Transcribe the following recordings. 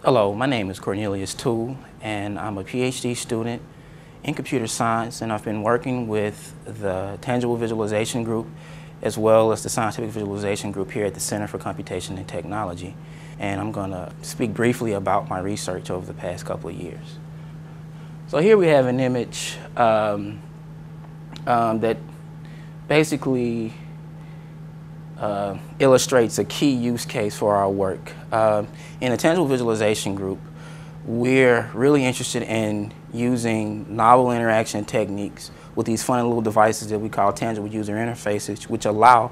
Hello, my name is Cornelius Toole, and I'm a PhD student in computer science, and I've been working with the Tangible Visualization Group as well as the Scientific Visualization Group here at the Center for Computation and Technology. And I'm going to speak briefly about my research over the past couple of years. So here we have an image that basically illustrates a key use case for our work. In the Tangible Visualization Group, we're really interested in using novel interaction techniques with these funny little devices that we call tangible user interfaces, which allow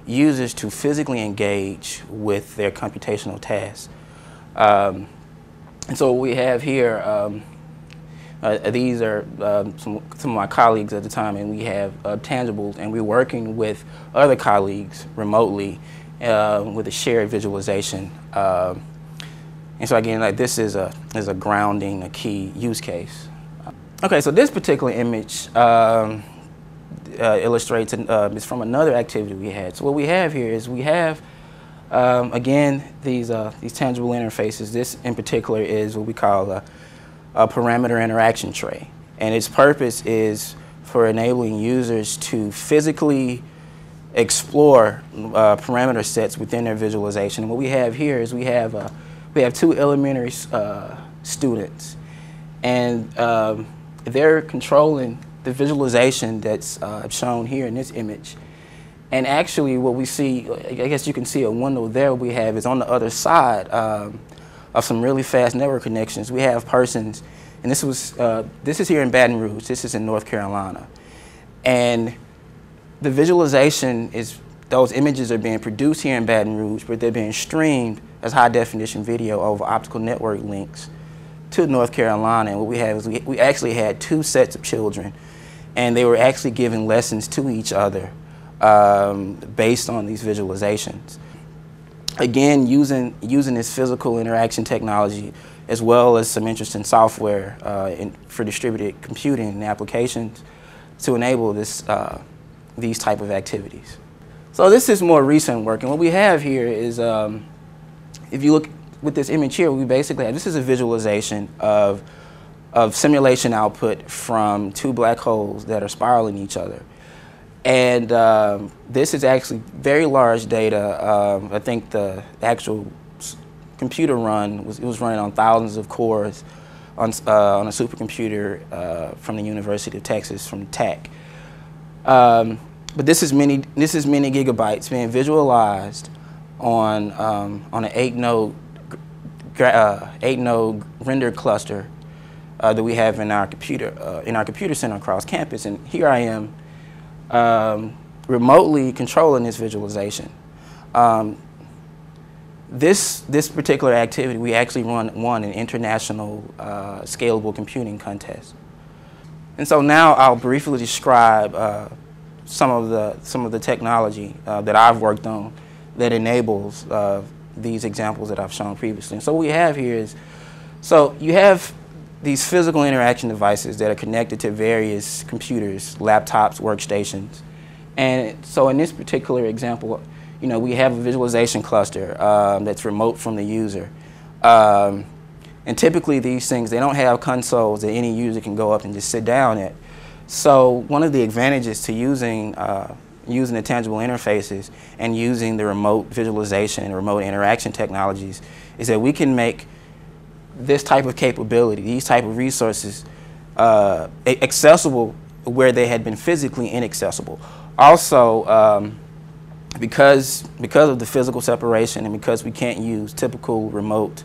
users to physically engage with their computational tasks. And so what we have here, these are some of my colleagues at the time, and we have tangibles, and we're working with other colleagues remotely with a shared visualization. And so again, like this is a grounding, a key use case. Okay, so this particular image illustrates, it's from another activity we had. So what we have here is we have, again, these tangible interfaces. This in particular is what we call a parameter interaction tray. And its purpose is for enabling users to physically explore parameter sets within their visualization. And what we have here is we have two elementary students, and they're controlling the visualization that's shown here in this image. And actually what we see, I guess you can see a window there we have is on the other side of some really fast network connections. We have persons, and this is here in Baton Rouge, this is in North Carolina. And the visualization is, those images are being produced here in Baton Rouge, but they're being streamed as high definition video over optical network links to North Carolina. And what we have is we actually had two sets of children, and they were actually giving lessons to each other based on these visualizations. Again, using this physical interaction technology as well as some interest in software for distributed computing and applications to enable these type of activities. So this is more recent work, and what we have here is, if you look with this image here, we basically have, this is a visualization of simulation output from two black holes that are spiraling each other. And this is actually very large data. I think the actual computer run was running on thousands of cores on a supercomputer from the University of Texas, from TAC. But this is many gigabytes being visualized on an 8-node render cluster that we have in our computer center across campus. And here I am remotely controlling this visualization. This particular activity, we actually won an international scalable computing contest. And so now I'll briefly describe some of the technology that I've worked on that enables these examples that I've shown previously. And so what we have here is, so you have these physical interaction devices that are connected to various computers, laptops, workstations. And so in this particular example, we have a visualization cluster that's remote from the user. And typically these things, they don't have consoles that any user can go up and just sit down at. So one of the advantages to using the tangible interfaces and using the remote visualization and remote interaction technologies is that we can make this type of capability, these type of resources, accessible where they had been physically inaccessible. Also, because of the physical separation and because we can't use typical remote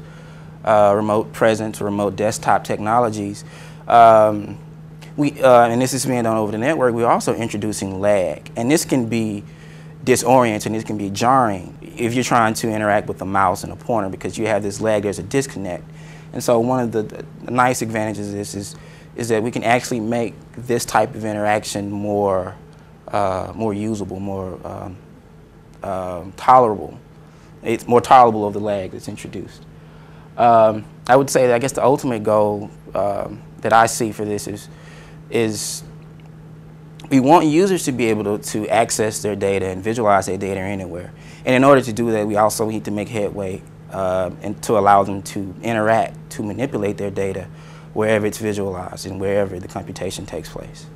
presence or remote desktop technologies, and this is being done over the network, we're also introducing lag. And this can be disorienting, this can be jarring if you're trying to interact with a mouse and a pointer, because you have this lag, there's a disconnect. And so one of the nice advantages of this is that we can actually make this type of interaction more usable, more tolerable. It's more tolerable of the lag that's introduced. I would say that I guess the ultimate goal that I see for this is we want users to be able to access their data and visualize their data anywhere. And in order to do that, we also need to make headway and to allow them to interact, to manipulate their data wherever it's visualized and wherever the computation takes place.